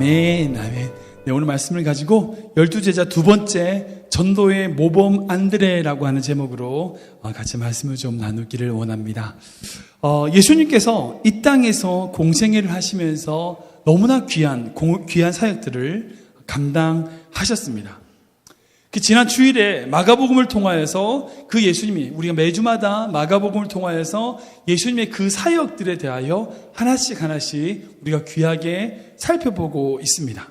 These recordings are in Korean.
아멘, 아멘. 네, 오늘 말씀을 가지고 12제자 두 번째 전도의 모범 안드레라고 하는 제목으로 같이 말씀을 좀 나누기를 원합니다. 예수님께서 이 땅에서 공생애를 하시면서 너무나 귀한 사역들을 감당하셨습니다. 지난 주일에 마가복음을 통하여서 그 예수님이, 우리가 매주마다 마가복음을 통하여서 예수님의 그 사역들에 대하여 하나씩 우리가 귀하게 살펴보고 있습니다.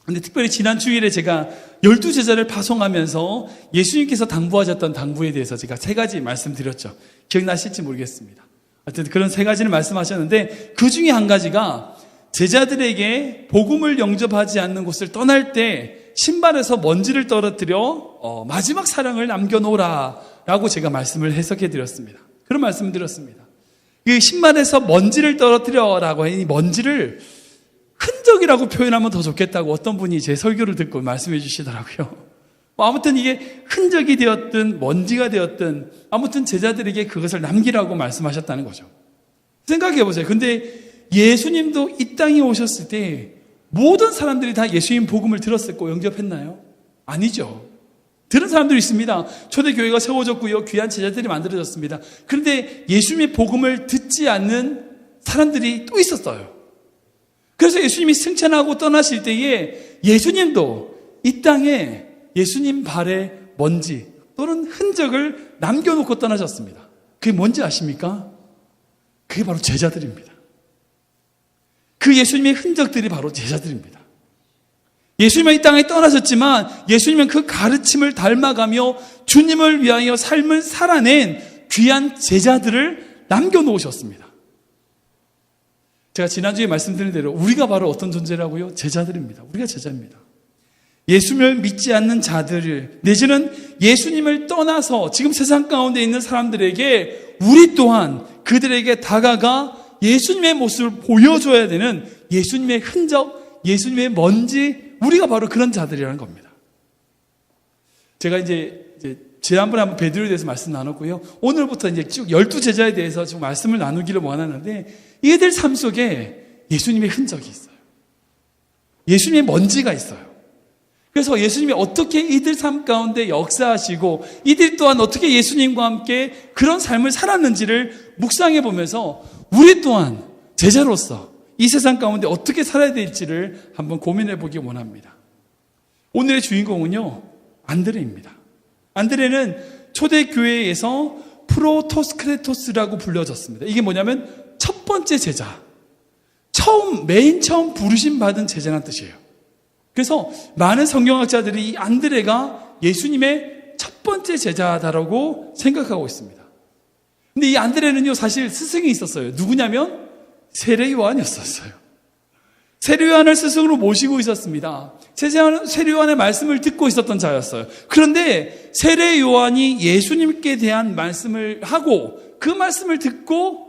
근데 특별히 지난 주일에 제가 12제자를 파송하면서 예수님께서 당부하셨던 당부에 대해서 제가 3가지 말씀드렸죠. 기억나실지 모르겠습니다. 하여튼 그런 3가지를 말씀하셨는데 그 중에 한 가지가 제자들에게 복음을 영접하지 않는 곳을 떠날 때 신발에서 먼지를 떨어뜨려 마지막 사랑을 남겨놓으라 라고 제가 말씀을 해석해 드렸습니다. 그런 말씀을 드렸습니다. 이 신발에서 먼지를 떨어뜨려라고 하니 먼지를 흔적이라고 표현하면 더 좋겠다고 어떤 분이 제 설교를 듣고 말씀해 주시더라고요. 아무튼 이게 흔적이 되었든 먼지가 되었든 아무튼 제자들에게 그것을 남기라고 말씀하셨다는 거죠. 생각해 보세요. 근데 예수님도 이 땅에 오셨을 때 모든 사람들이 다 예수님 복음을 들었었고 영접했나요? 아니죠. 들은 사람들이 있습니다. 초대교회가 세워졌고요. 귀한 제자들이 만들어졌습니다. 그런데 예수님의 복음을 듣지 않는 사람들이 또 있었어요. 그래서 예수님이 승천하고 떠나실 때에 예수님도 이 땅에 예수님 발에 먼지 또는 흔적을 남겨놓고 떠나셨습니다. 그게 뭔지 아십니까? 그게 바로 제자들입니다. 그 예수님의 흔적들이 바로 제자들입니다. 예수님은 이 땅에 떠나셨지만 예수님은 그 가르침을 닮아가며 주님을 위하여 삶을 살아낸 귀한 제자들을 남겨놓으셨습니다. 제가 지난주에 말씀드린 대로 우리가 바로 어떤 존재라고요? 제자들입니다. 우리가 제자입니다. 예수님을 믿지 않는 자들을, 내지는 예수님을 떠나서 지금 세상 가운데 있는 사람들에게 우리 또한 그들에게 다가가 예수님의 모습을 보여줘야 되는 예수님의 흔적, 예수님의 먼지, 우리가 바로 그런 자들이라는 겁니다. 제가 이제 지난번에 한번 베드로에 대해서 말씀 나눴고요. 오늘부터 이제 쭉 12제자에 대해서 좀 말씀을 나누기를 원하는데 이들 삶 속에 예수님의 흔적이 있어요. 예수님의 먼지가 있어요. 그래서 예수님이 어떻게 이들 삶 가운데 역사하시고 이들 또한 어떻게 예수님과 함께 그런 삶을 살았는지를 묵상해 보면서 우리 또한 제자로서 이 세상 가운데 어떻게 살아야 될지를 한번 고민해 보기 원합니다. 오늘의 주인공은요, 안드레입니다. 안드레는 초대교회에서 프로토스크레토스라고 불려졌습니다. 이게 뭐냐면 첫 번째 제자, 맨 처음 부르심 받은 제자라는 뜻이에요. 그래서 많은 성경학자들이 이 안드레가 예수님의 첫 번째 제자다라고 생각하고 있습니다. 근데 이 안드레는요, 사실 스승이 있었어요. 누구냐면 세례 요한이었어요. 세례 요한을 스승으로 모시고 있었습니다. 세례 요한의 말씀을 듣고 있었던 자였어요. 그런데 세례 요한이 예수님께 대한 말씀을 하고 그 말씀을 듣고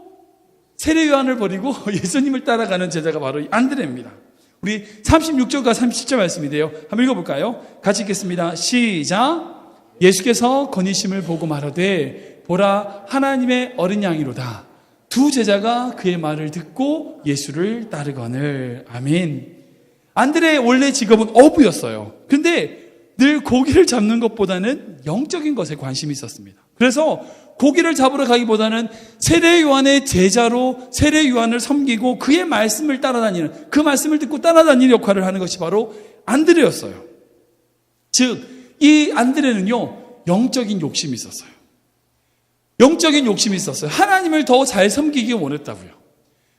세례 요한을 버리고 예수님을 따라가는 제자가 바로 이 안드레입니다. 우리 36절과 37절 말씀인데요. 한번 읽어볼까요? 같이 읽겠습니다. 시작. 예수께서 거니심을 보고 말하되 보라 하나님의 어린 양이로다. 두 제자가 그의 말을 듣고 예수를 따르거늘. 아멘. 안드레의 원래 직업은 어부였어요. 근데 늘 고기를 잡는 것보다는 영적인 것에 관심이 있었습니다. 그래서 고기를 잡으러 가기보다는 세례 요한의 제자로 세례 요한을 섬기고 그의 말씀을 따라다니는, 그 말씀을 듣고 따라다니는 역할을 하는 것이 바로 안드레였어요. 즉, 이 안드레는요, 영적인 욕심이 있었어요. 영적인 욕심이 있었어요. 하나님을 더 잘 섬기기 원했다고요.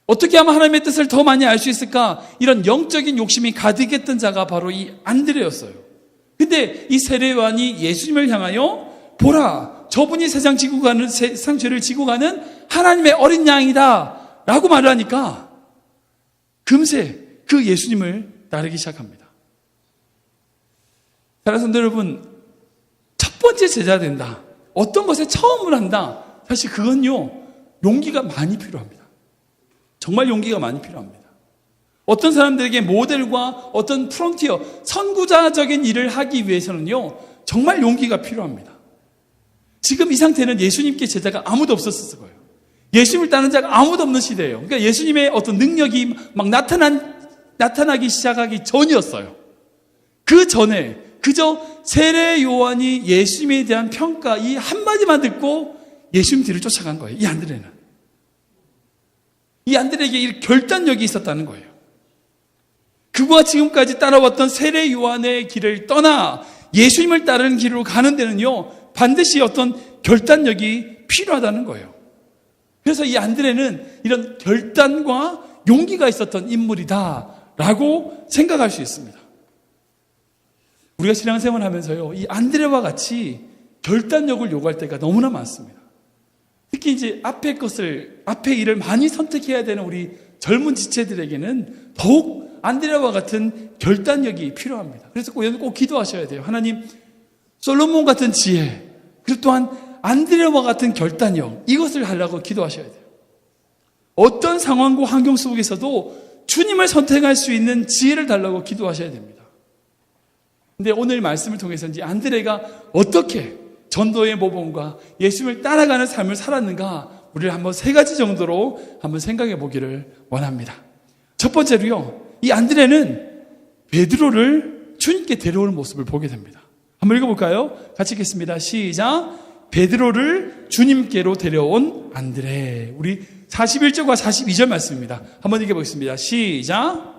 어떻게 하면 하나님의 뜻을 더 많이 알 수 있을까? 이런 영적인 욕심이 가득했던 자가 바로 이 안드레였어요. 근데 이 세례 요한이 예수님을 향하여 보라, 저분이 세상 죄를 지고 가는 하나님의 어린 양이다 라고 말을 하니까 금세 그 예수님을 따르기 시작합니다. 사랑하는 여러분, 첫 번째 제자 된다, 어떤 것에 처음을 한다, 사실 그건요, 용기가 많이 필요합니다. 정말 용기가 많이 필요합니다. 어떤 사람들에게 모델과 어떤 프론티어, 선구자적인 일을 하기 위해서는요, 정말 용기가 필요합니다. 지금 이 상태는 예수님께 제자가 아무도 없었을 거예요. 예수님을 따르는 자가 아무도 없는 시대예요. 그러니까 예수님의 어떤 능력이 막 나타난 나타나기 시작하기 전이었어요. 그 전에 그저 세례 요한이 예수님에 대한 평가 이 한마디만 듣고 예수님 뒤를 쫓아간 거예요. 이 안드레는. 이 안드레에게 이 결단력이 있었다는 거예요. 그가 지금까지 따라왔던 세례 요한의 길을 떠나 예수님을 따르는 길로 가는 데는요, 반드시 어떤 결단력이 필요하다는 거예요. 그래서 이 안드레는 이런 결단과 용기가 있었던 인물이다라고 생각할 수 있습니다. 우리가 신앙생활 하면서요, 이 안드레와 같이 결단력을 요구할 때가 너무나 많습니다. 특히 이제 앞의 일을 많이 선택해야 되는 우리 젊은 지체들에게는 더욱 안드레와 같은 결단력이 필요합니다. 그래서 꼭 기도하셔야 돼요. 하나님, 솔로몬 같은 지혜, 그리고 또한 안드레와 같은 결단력, 이것을 하려고 기도하셔야 돼요. 어떤 상황과 환경 속에서도 주님을 선택할 수 있는 지혜를 달라고 기도하셔야 됩니다. 근데 오늘 말씀을 통해서 이제 안드레가 어떻게 전도의 모범과 예수님을 따라가는 삶을 살았는가, 우리를 한번 3가지 정도로 한번 생각해 보기를 원합니다. 첫 번째로요, 이 안드레는 베드로를 주님께 데려오는 모습을 보게 됩니다. 한번 읽어볼까요? 같이 읽겠습니다. 시작. 베드로를 주님께로 데려온 안드레. 우리 41절과 42절 말씀입니다. 한번 읽어보겠습니다. 시작.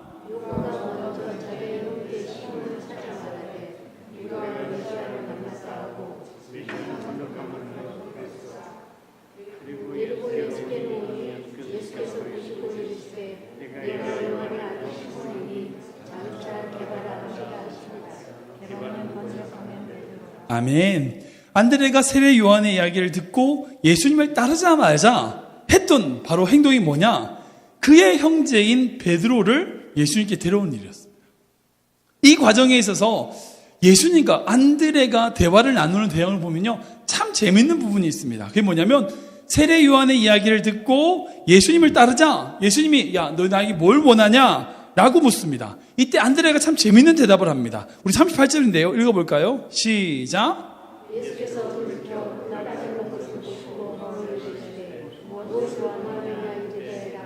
아멘. 안드레가 세례 요한의 이야기를 듣고 예수님을 따르자마자 했던 바로 행동이 뭐냐? 그의 형제인 베드로를 예수님께 데려온 일이었습니다. 이 과정에 있어서 예수님과 안드레가 대화를 나누는 내용을 보면요, 참 재밌는 부분이 있습니다. 그게 뭐냐면 세례 요한의 이야기를 듣고 예수님을 따르자 예수님이 야, 너 나에게 뭘 원하냐? 라고 묻습니다. 이때 안드레가 참 재밌는 대답을 합니다. 우리 38절인데요. 읽어볼까요? 시작. 예수께서 돌이켜 나를 보시고 이르시되 무엇과 너를 이르되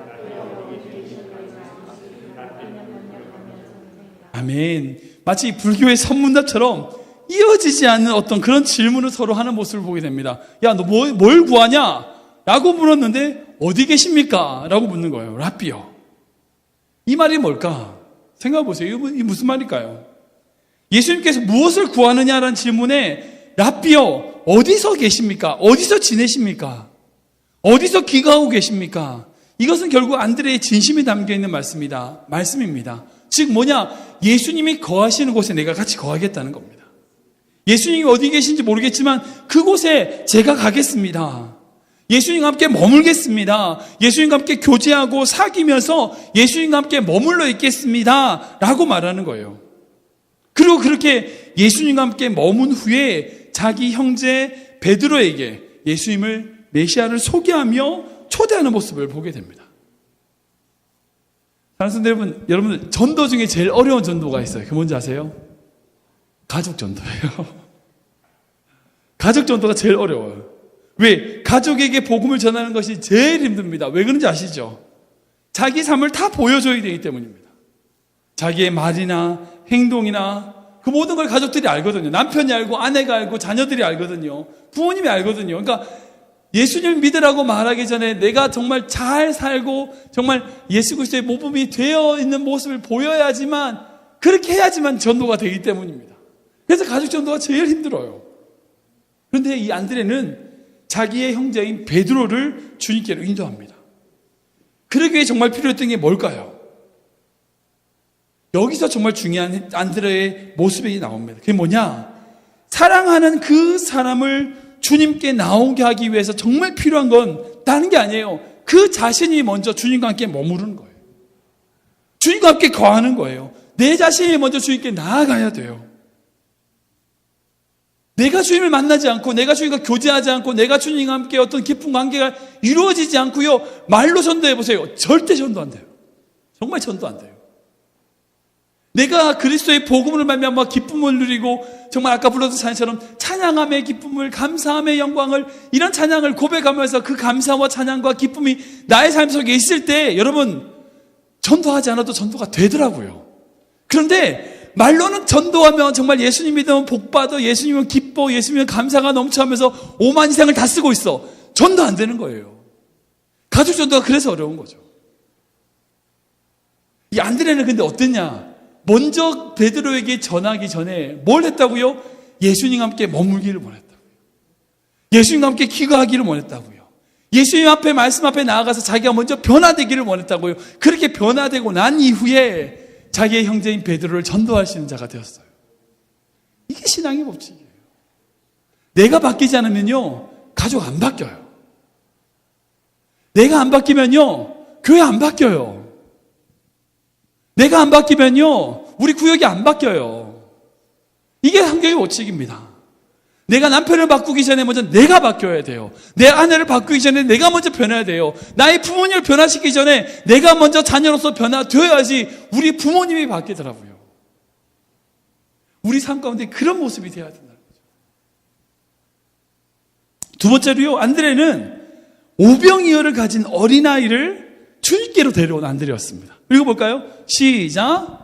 아멘. 마치 불교의 선문답처럼 이어지지 않는 어떤 그런 질문을 서로 하는 모습을 보게 됩니다. 야, 너 뭘 구하냐? 라고 물었는데 어디 계십니까? 라고 묻는 거예요. 라비요. 이 말이 뭘까? 생각해 보세요. 이 무슨 말일까요? 예수님께서 무엇을 구하느냐라는 질문에 라비요, 어디서 계십니까? 어디서 지내십니까? 어디서 귀가하고 계십니까? 이것은 결국 안드레의 진심이 담겨있는 말씀입니다. 즉 뭐냐? 예수님이 거하시는 곳에 내가 같이 거하겠다는 겁니다. 예수님이 어디 계신지 모르겠지만 그곳에 제가 가겠습니다. 예수님과 함께 머물겠습니다. 예수님과 함께 교제하고 사귀면서 예수님과 함께 머물러 있겠습니다. 라고 말하는 거예요. 그리고 그렇게 예수님과 함께 머문 후에 자기 형제 베드로에게 예수님을 메시아를 소개하며 초대하는 모습을 보게 됩니다. 사랑하는 여러분, 전도 중에 제일 어려운 전도가 있어요. 그게 뭔지 아세요? 가족 전도예요. 가족 전도가 제일 어려워요. 왜? 가족에게 복음을 전하는 것이 제일 힘듭니다. 왜 그런지 아시죠? 자기 삶을 다 보여줘야 되기 때문입니다. 자기의 말이나 행동이나 그 모든 걸 가족들이 알거든요. 남편이 알고 아내가 알고 자녀들이 알거든요. 부모님이 알거든요. 그러니까 예수님을 믿으라고 말하기 전에 내가 정말 잘 살고 정말 예수 그리스도의 모범이 되어 있는 모습을 보여야지만, 그렇게 해야지만 전도가 되기 때문입니다. 그래서 가족 전도가 제일 힘들어요. 그런데 이 안드레는 자기의 형제인 베드로를 주님께로 인도합니다. 그러기 위해 정말 필요했던 게 뭘까요? 여기서 정말 중요한 안드레의 모습이 나옵니다. 그게 뭐냐? 사랑하는 그 사람을 주님께 나오게 하기 위해서 정말 필요한 건 다른 게 아니에요. 그 자신이 먼저 주님과 함께 머무르는 거예요. 주님과 함께 거하는 거예요. 내 자신이 먼저 주님께 나아가야 돼요. 내가 주님을 만나지 않고, 내가 주님과 교제하지 않고, 내가 주님과 함께 어떤 깊은 관계가 이루어지지 않고요, 말로 전도해 보세요. 절대 전도 안 돼요. 정말 전도 안 돼요. 내가 그리스도의 복음을 말미암아 기쁨을 누리고, 정말 아까 불렀던 찬양처럼 찬양함의 기쁨을, 감사함의 영광을, 이런 찬양을 고백하면서 그 감사와 찬양과 기쁨이 나의 삶 속에 있을 때, 여러분, 전도하지 않아도 전도가 되더라고요. 그런데 말로는 전도하면 정말 예수님 믿으면 복받아, 예수님은 기뻐, 예수님은 감사가 넘쳐하면서 5만 이상을 다 쓰고 있어. 전도 안 되는 거예요. 가족 전도가 그래서 어려운 거죠. 이 안드레는 근데 어땠냐? 먼저 베드로에게 전하기 전에 뭘 했다고요? 예수님과 함께 머물기를 원했다고요. 예수님과 함께 기거하기를 원했다고요. 예수님 앞에, 말씀 앞에 나아가서 자기가 먼저 변화되기를 원했다고요. 그렇게 변화되고 난 이후에 자기의 형제인 베드로를 전도할 수 있는 자가 되었어요. 이게 신앙의 법칙이에요. 내가 바뀌지 않으면요, 가족 안 바뀌어요. 내가 안 바뀌면요, 교회 안 바뀌어요. 내가 안 바뀌면요, 우리 구역이 안 바뀌어요. 이게 성경의 원칙입니다. 내가 남편을 바꾸기 전에 먼저 내가 바뀌어야 돼요. 내 아내를 바꾸기 전에 내가 먼저 변해야 돼요. 나의 부모님을 변화시키기 전에 내가 먼저 자녀로서 변화되어야지 우리 부모님이 바뀌더라고요. 우리 삶 가운데 그런 모습이 되어야 된다는 거죠. 두 번째로요, 안드레는 오병이어를 가진 어린아이를 주님께로 데려온 안드레였습니다. 읽어볼까요? 시작.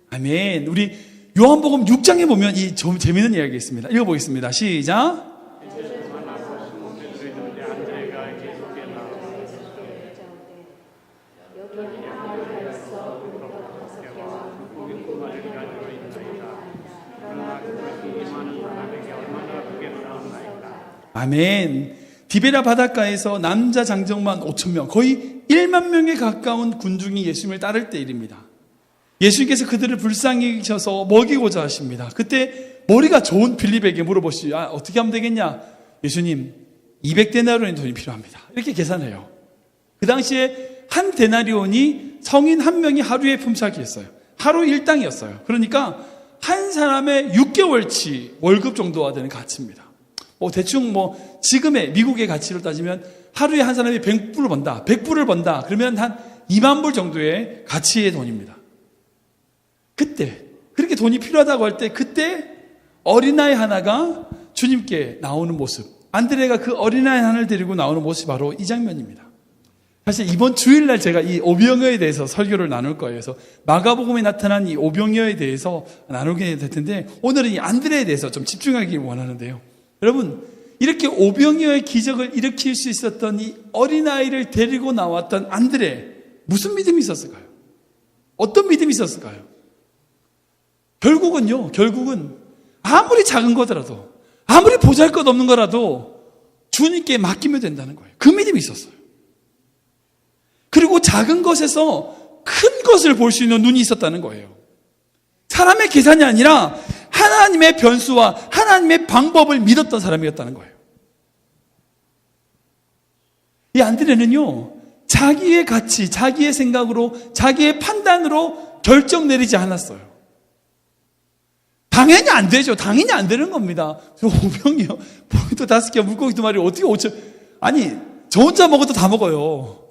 아멘. 우리 요한복음 6장에 보면 이 좀 재미있는 이야기가 있습니다. 읽어보겠습니다. 시작. 아멘. 디베라 바닷가에서 남자 장정만 5,000명, 거의 1만 명에 가까운 군중이 예수님을 따를 때 일입니다. 예수님께서 그들을 불쌍히 여기셔서 먹이고자 하십니다. 그때 머리가 좋은 빌립에게 물어보시죠. 어떻게 하면 되겠냐? 예수님, 200데나리온의 돈이 필요합니다. 이렇게 계산해요. 그 당시에 한 데나리온이 성인 한 명이 하루의 품삯이었어요. 하루 일당이었어요. 그러니까 한 사람의 6개월치 월급 정도가 되는 가치입니다. 대충 지금의 미국의 가치로 따지면 하루에 한 사람이 100불을 번다. 100불을 번다. 그러면 한 2만 불 정도의 가치의 돈입니다. 그때 그렇게 돈이 필요하다고 할 때 그때 어린아이 하나가 주님께 나오는 모습, 안드레가 그 어린아이 하나를 데리고 나오는 모습이 바로 이 장면입니다. 사실 이번 주일날 제가 이 오병이어에 대해서 설교를 나눌 거예요. 그래서 마가복음에 나타난 이 오병이어에 대해서 나누게 될 텐데 오늘은 이 안드레에 대해서 좀 집중하기를 원하는데요. 여러분, 이렇게 오병이어의 기적을 일으킬 수 있었던 이 어린아이를 데리고 나왔던 안드레, 무슨 믿음이 있었을까요? 어떤 믿음이 있었을까요? 결국은 아무리 작은 거더라도, 아무리 보잘것없는 거라도 주님께 맡기면 된다는 거예요. 그 믿음이 있었어요. 그리고 작은 것에서 큰 것을 볼 수 있는 눈이 있었다는 거예요. 사람의 계산이 아니라 하나님의 변수와 하나님의 방법을 믿었던 사람이었다는 거예요. 이 안드레는요, 자기의 가치, 자기의 생각으로, 자기의 판단으로 결정 내리지 않았어요. 당연히 안 되죠. 당연히 안 되는 겁니다. 오병이요, 포인트 5개, 물고기 2마리, 어떻게 5천, 아니, 저 혼자 먹어도 다 먹어요.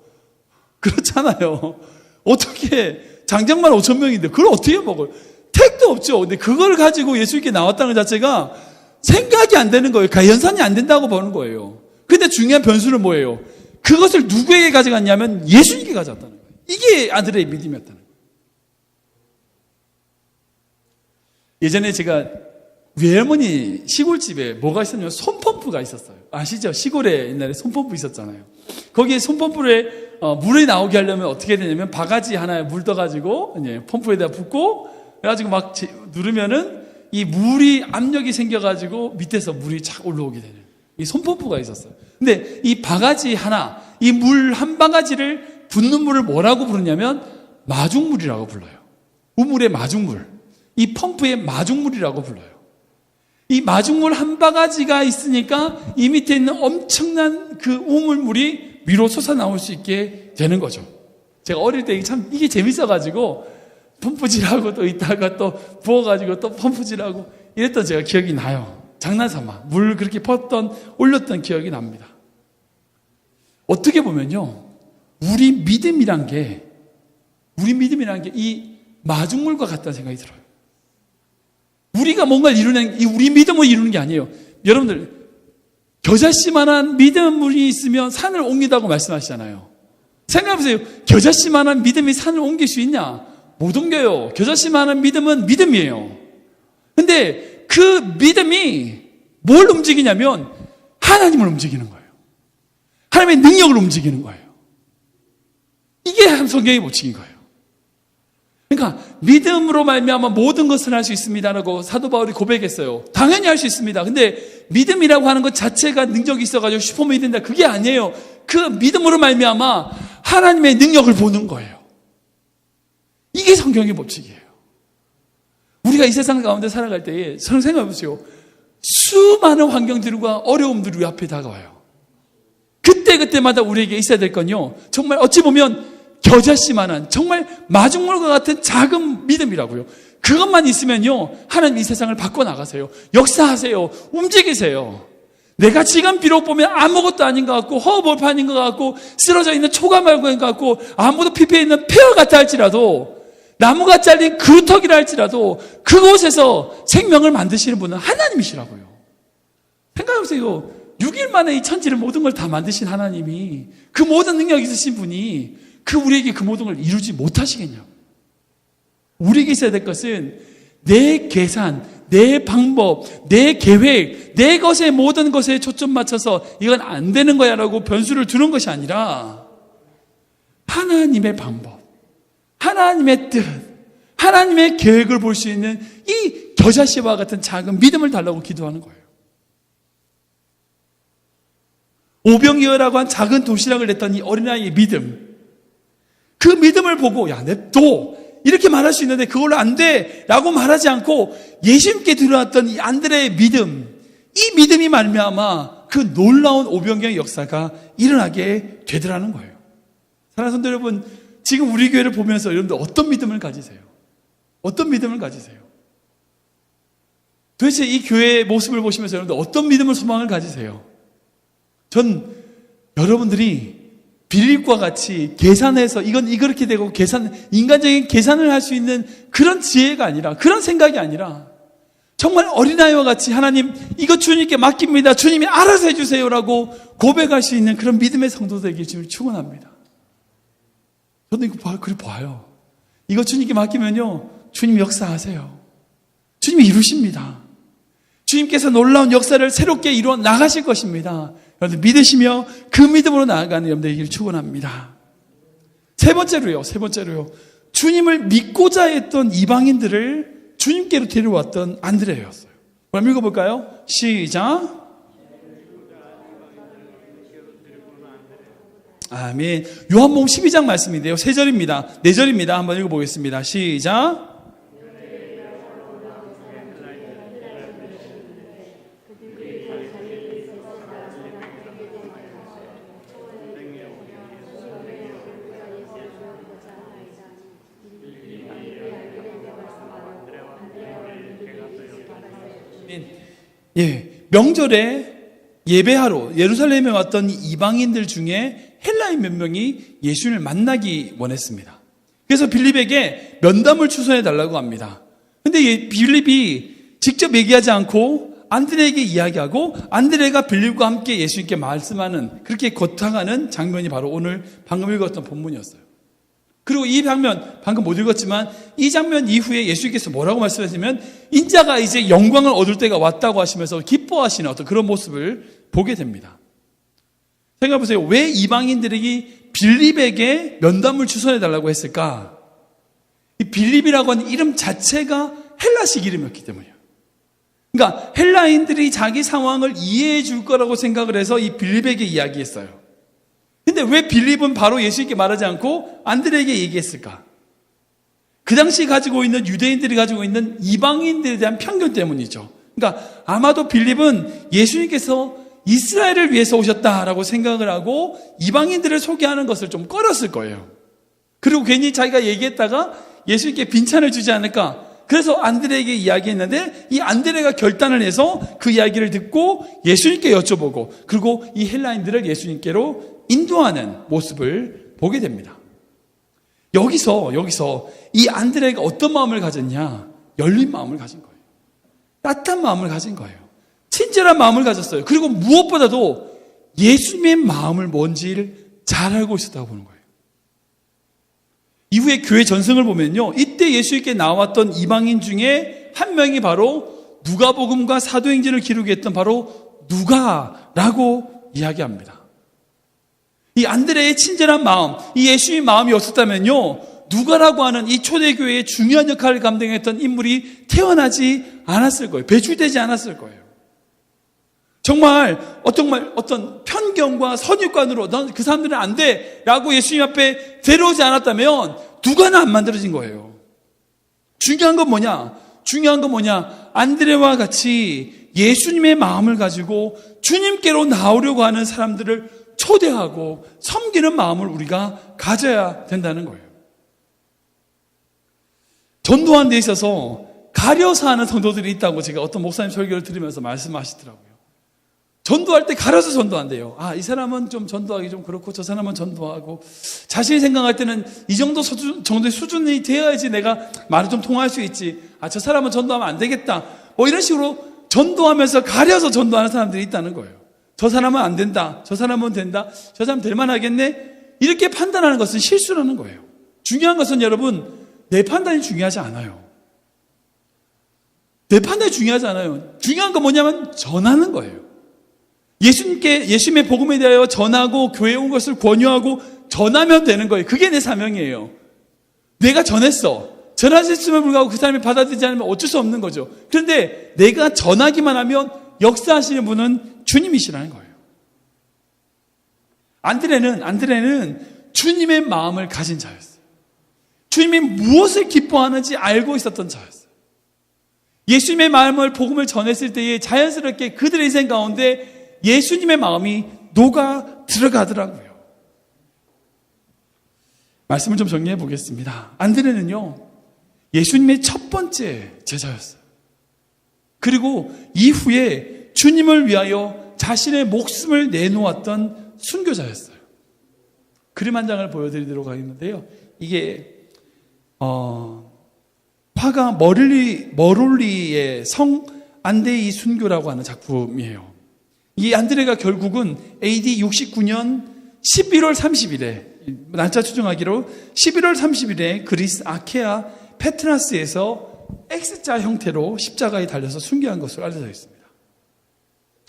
그렇잖아요. 어떻게, 장정만 5,000명인데, 그걸 어떻게 먹어요? 택도 없죠. 근데 그걸 가지고 예수님께 나왔다는 것 자체가 생각이 안 되는 거예요. 연산이 안 된다고 보는 거예요. 근데 중요한 변수는 뭐예요? 그것을 누구에게 가져갔냐면 예수님께 가져갔다는 거예요. 이게 아들의 믿음이었다는 거예요. 예전에 제가 외할머니 시골집에 뭐가 있었냐면 손펌프가 있었어요. 아시죠? 시골에 옛날에 손펌프 있었잖아요. 거기에 손펌프에 물이 나오게 하려면 어떻게 되냐면 바가지 하나에 물 떠가지고 펌프에다 붓고 그래가지고 막 누르면은 이 물이 압력이 생겨가지고 밑에서 물이 착 올라오게 되는 이 손펌프가 있었어요. 근데 이 바가지 하나, 이 물 한 바가지를 붓는 물을 뭐라고 부르냐면 마중물이라고 불러요. 우물의 마중물. 이 펌프의 마중물이라고 불러요. 이 마중물 한 바가지가 있으니까 이 밑에 있는 엄청난 그 우물물이 위로 솟아나올 수 있게 되는 거죠. 제가 어릴 때 참 이게 재밌어가지고 펌프질하고 또 있다가 또 부어가지고 또 펌프질하고 이랬던 제가 기억이 나요. 장난삼아 물 그렇게 올렸던 기억이 납니다. 어떻게 보면요, 우리 믿음이란 게 이 마중물과 같다는 생각이 들어요. 우리가 뭔가를 이루는, 우리 믿음을 이루는 게 아니에요. 여러분들, 겨자씨만한 믿음이 있으면 산을 옮긴다고 말씀하시잖아요. 생각해보세요. 겨자씨만한 믿음이 산을 옮길 수 있냐? 못 옮겨요. 겨자씨만한 믿음은 믿음이에요. 근데 그 믿음이 뭘 움직이냐면 하나님을 움직이는 거예요. 하나님의 능력을 움직이는 거예요. 이게 성경의 법칙인 거예요. 그러니까 믿음으로 말미암아 모든 것을 할 수 있습니다라고 사도 바울이 고백했어요. 당연히 할 수 있습니다. 근데 믿음이라고 하는 것 자체가 능력이 있어가지고 슈퍼맨이 된다. 그게 아니에요. 그 믿음으로 말미암아 하나님의 능력을 보는 거예요. 이게 성경의 법칙이에요. 우리가 이 세상 가운데 살아갈 때에 저는 생각해 보세요. 수많은 환경들과 어려움들이 우리 앞에 다가와요. 그때마다 우리에게 있어야 될 건요, 정말 어찌 보면 겨자씨만한 정말 마중물과 같은 작은 믿음이라고요. 그것만 있으면요, 하나님 이 세상을 바꿔나가세요. 역사하세요. 움직이세요. 내가 지금 비록 보면 아무것도 아닌 것 같고 허허벌판인 것 같고 쓰러져 있는 초가말고인 것 같고 아무도 피폐해 있는 폐허 같아 할지라도, 나무가 잘린 그루터기라 할지라도 그곳에서 생명을 만드시는 분은 하나님이시라고요. 생각해보세요. 6일 만에 이 천지를 모든 걸 다 만드신 하나님이, 그 모든 능력이 있으신 분이 우리에게 그 모든 걸 이루지 못하시겠냐고. 우리에게 있어야 될 것은 내 계산, 내 방법, 내 계획, 내 것의 모든 것에 초점 맞춰서 이건 안 되는 거야 라고 변수를 두는 것이 아니라 하나님의 방법, 하나님의 뜻, 하나님의 계획을 볼 수 있는 이 겨자씨와 같은 작은 믿음을 달라고 기도하는 거예요. 오병이어라고 한 작은 도시락을 냈던 이 어린아이의 믿음, 그 믿음을 보고 야 냅둬 이렇게 말할 수 있는데 그걸로 안 돼 라고 말하지 않고 예수님께 들어왔던 이 안드레의 믿음, 이 믿음이 말미암아 그 놀라운 오병이어의 역사가 일어나게 되더라는 거예요. 사랑하는 성도 여러분, 지금 우리 교회를 보면서 여러분들 어떤 믿음을 가지세요? 어떤 믿음을 가지세요? 도대체 이 교회의 모습을 보시면서 여러분들 어떤 믿음을, 소망을 가지세요? 전 여러분들이 빌립과 같이 계산해서 이건 이렇게 되고 인간적인 계산을 할 수 있는 그런 지혜가 아니라, 그런 생각이 아니라 정말 어린아이와 같이 하나님 이거 주님께 맡깁니다, 주님이 알아서 해주세요라고 고백할 수 있는 그런 믿음의 성도들에게 지금 축원합니다. 저도 이거 그래 봐요. 이거 주님께 맡기면요, 주님 역사하세요. 주님이 이루십니다. 주님께서 놀라운 역사를 새롭게 이루어 나가실 것입니다. 여러분들 믿으시며 그 믿음으로 나아가는 여러분들에게 축원합니다. 세 번째로요. 주님을 믿고자 했던 이방인들을 주님께로 데려왔던 안드레였어요. 그럼 읽어볼까요? 시작. 아멘. 요한복음 12장 말씀인데요. 3절입니다. 4절입니다. 한번 읽어보겠습니다. 시작. 예, 명절에 예배하러 예루살렘에 왔던 이방인들 중에 헬라인 몇 명이 예수님을 만나기 원했습니다. 그래서 빌립에게 면담을 추천해 달라고 합니다. 근데 빌립이 직접 얘기하지 않고 안드레에게 이야기하고 안드레가 빌립과 함께 예수님께 말씀하는, 그렇게 거쳐가는 장면이 바로 오늘 방금 읽었던 본문이었어요. 그리고 이 장면, 방금 못 읽었지만 이 장면 이후에 예수님께서 뭐라고 말씀하시면 인자가 이제 영광을 얻을 때가 왔다고 하시면서 기뻐하시는 어떤 그런 모습을 보게 됩니다. 생각해보세요. 왜 이방인들에게 빌립에게 면담을 추천해달라고 했을까? 이 빌립이라고 하는 이름 자체가 헬라식 이름이었기 때문이에요. 그러니까 헬라인들이 자기 상황을 이해해 줄 거라고 생각을 해서 이 빌립에게 이야기했어요. 근데 왜 빌립은 바로 예수님께 말하지 않고 안드레에게 얘기했을까? 그 당시 가지고 있는 유대인들이 가지고 있는 이방인들에 대한 편견 때문이죠. 그러니까 아마도 빌립은 예수님께서 이스라엘을 위해서 오셨다라고 생각을 하고 이방인들을 소개하는 것을 좀 꺼렸을 거예요. 그리고 괜히 자기가 얘기했다가 예수님께 빈찬을 주지 않을까? 그래서 안드레에게 이야기했는데 이 안드레가 결단을 해서 그 이야기를 듣고 예수님께 여쭤보고, 그리고 이 헬라인들을 예수님께로 인도하는 모습을 보게 됩니다. 여기서 이 안드레가 어떤 마음을 가졌냐? 열린 마음을 가진 거예요. 따뜻한 마음을 가진 거예요. 친절한 마음을 가졌어요. 그리고 무엇보다도 예수님의 마음을 뭔지를 잘 알고 있었다고 보는 거예요. 이후에 교회 전승을 보면요, 이때 예수님께 나왔던 이방인 중에 한 명이 바로 누가복음과 사도행전을 기록했던 바로 누가라고 이야기합니다. 이 안드레의 친절한 마음, 이 예수님의 마음이 없었다면요, 누가라고 하는 이 초대교회의 중요한 역할을 감당했던 인물이 태어나지 않았을 거예요. 배출되지 않았을 거예요. 정말 어떤 편견과 선입관으로 넌 그 사람들은 안 돼 라고 예수님 앞에 데려오지 않았다면 누가는 안 만들어진 거예요. 중요한 건 뭐냐? 안드레와 같이 예수님의 마음을 가지고 주님께로 나오려고 하는 사람들을 초대하고 섬기는 마음을 우리가 가져야 된다는 거예요. 전도하는 데 있어서 가려서 하는 성도들이 있다고 제가 어떤 목사님 설교를 들으면서 말씀하시더라고요. 전도할 때 가려서 전도한대요. 이 사람은 좀 전도하기 좀 그렇고 저 사람은 전도하고, 자신이 생각할 때는 이 정도 정도의 수준이 되어야지 내가 말을 좀 통할 수 있지. 저 사람은 전도하면 안 되겠다. 이런 식으로 전도하면서 가려서 전도하는 사람들이 있다는 거예요. 저 사람은 안 된다. 저 사람은 된다. 저 사람 될 만하겠네. 이렇게 판단하는 것은 실수라는 거예요. 중요한 것은 여러분, 내 판단이 중요하지 않아요. 내 판단이 중요하지 않아요. 중요한 건 뭐냐면 전하는 거예요. 예수님의 복음에 대하여 전하고 교회에 온 것을 권유하고 전하면 되는 거예요. 그게 내 사명이에요. 내가 전했어. 전하셨음을 불구하고 그 사람이 받아들이지 않으면 어쩔 수 없는 거죠. 그런데 내가 전하기만 하면 역사하시는 분은 주님이시라는 거예요. 안드레는 주님의 마음을 가진 자였어요. 주님이 무엇을 기뻐하는지 알고 있었던 자였어요. 예수님의 마음을, 복음을 전했을 때에 자연스럽게 그들의 인생 가운데 예수님의 마음이 녹아 들어가더라고요. 말씀을 좀 정리해 보겠습니다. 안드레는요, 예수님의 첫 번째 제자였어요. 그리고 이후에 주님을 위하여 자신의 목숨을 내놓았던 순교자였어요. 그림 한 장을 보여드리도록 하겠는데요. 이게 화가 머롤리의 성 안데이 순교라고 하는 작품이에요. 이 안드레가 결국은 AD 69년 11월 30일에, 날짜 추정하기로 11월 30일에 그리스 아케아 페트라스에서 X자 형태로 십자가에 달려서 순교한 것으로 알려져 있습니다.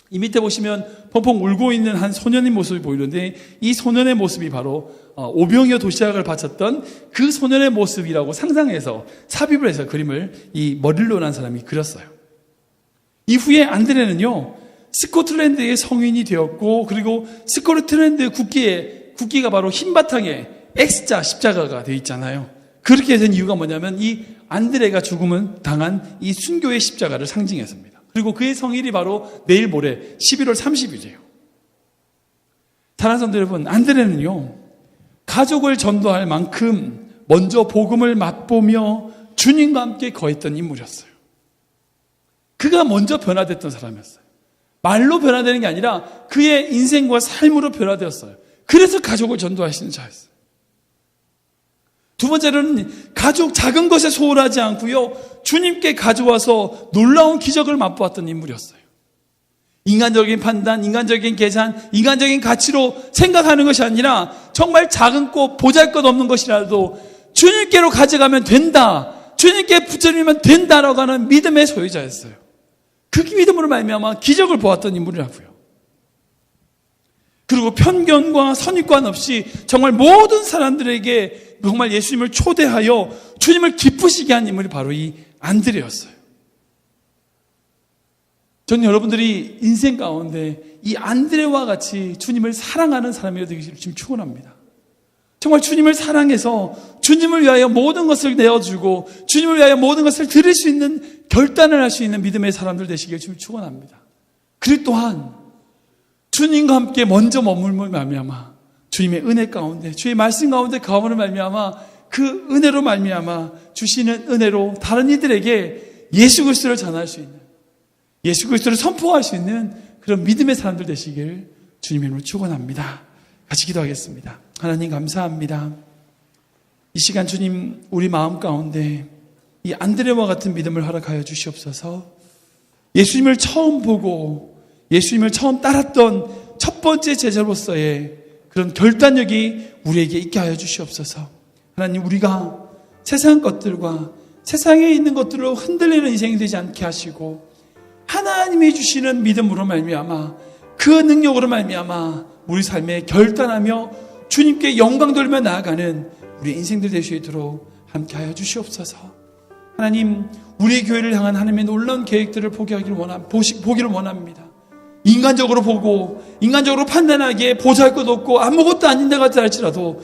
이 밑에 보시면 펑펑 울고 있는 한 소년의 모습이 보이는데, 이 소년의 모습이 바로 오병이어 도시락을 바쳤던 그 소년의 모습이라고 상상해서 삽입을 해서 그림을 이 머릴로라는 사람이 그렸어요. 이후에 안드레는요, 스코틀랜드의 성인이 되었고, 그리고 스코틀랜드 국기가 바로 흰 바탕에 X자 십자가가 되어 있잖아요. 그렇게 된 이유가 뭐냐면 이 안드레가 죽음을 당한 이 순교의 십자가를 상징해서입니다. 그리고 그의 성일이 바로 내일 모레 11월 30일이에요. 사랑하는 성도 여러분, 안드레는요, 가족을 전도할 만큼 먼저 복음을 맛보며 주님과 함께 거했던 인물이었어요. 그가 먼저 변화됐던 사람이었어요. 말로 변화되는 게 아니라 그의 인생과 삶으로 변화되었어요. 그래서 가족을 전도하시는 자였어요. 두 번째로는 가족 작은 것에 소홀하지 않고요, 주님께 가져와서 놀라운 기적을 맛보았던 인물이었어요. 인간적인 판단, 인간적인 계산, 인간적인 가치로 생각하는 것이 아니라 정말 작은 것, 보잘것없는 것이라도 주님께로 가져가면 된다, 주님께 붙여주면 된다라고 하는 믿음의 소유자였어요. 그 믿음으로 말미암아 기적을 보았던 인물이라고요. 그리고 편견과 선입관 없이 정말 모든 사람들에게 정말 예수님을 초대하여 주님을 기쁘시게 한 인물이 바로 이 안드레였어요. 저는 여러분들이 인생 가운데 이 안드레와 같이 주님을 사랑하는 사람이 되기를 지금 축원합니다. 정말 주님을 사랑해서 주님을 위하여 모든 것을 내어주고 주님을 위하여 모든 것을 드릴 수 있는 결단을 할 수 있는 믿음의 사람들 되시길 지금 축원합니다. 그리고 또한 주님과 함께 먼저 머물므로 말미암아 주님의 은혜 가운데, 주의 말씀 가운데 가오므로 말미암아 그 은혜로 말미암아 주시는 은혜로 다른 이들에게 예수 그리스도를 전할 수 있는, 예수 그리스도를 선포할 수 있는 그런 믿음의 사람들 되시길 주님의 이름으로 축원합니다. 같이 기도하겠습니다. 하나님 감사합니다. 이 시간 주님, 우리 마음 가운데 이 안드레와 같은 믿음을 허락하여 주시옵소서. 예수님을 처음 보고 예수님을 처음 따랐던 첫 번째 제자로서의 그런 결단력이 우리에게 있게 하여 주시옵소서. 하나님, 우리가 세상 것들과 세상에 있는 것들로 흔들리는 인생이 되지 않게 하시고 하나님이 주시는 믿음으로 말미암아 그 능력으로 말미암아 우리 삶에 결단하며 주님께 영광 돌며 나아가는 우리 인생들 될 수 있도록 함께하여 주시옵소서. 하나님, 우리 교회를 향한 하나님의 놀라운 계획들을 보기를 원합니다. 인간적으로 보고 인간적으로 판단하기에 보잘것없고 아무것도 아닌데 같다 할지라도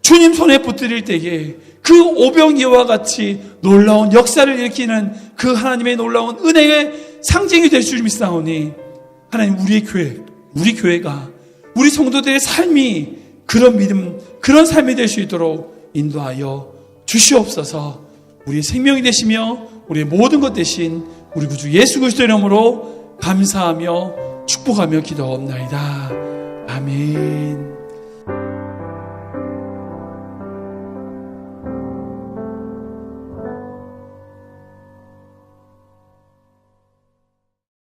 주님 손에 붙들릴 때에 그 오병이어와 같이 놀라운 역사를 일으키는 그 하나님의 놀라운 은혜의 상징이 될 줄 믿사오니 하나님, 우리 교회가 우리 성도들의 삶이 그런 믿음, 그런 삶이 될 수 있도록 인도하여 주시옵소서. 우리의 생명이 되시며 우리의 모든 것 되신 우리 구주 예수 그리스도의 이름으로 감사하며 축복하며 기도하옵나이다. 아멘.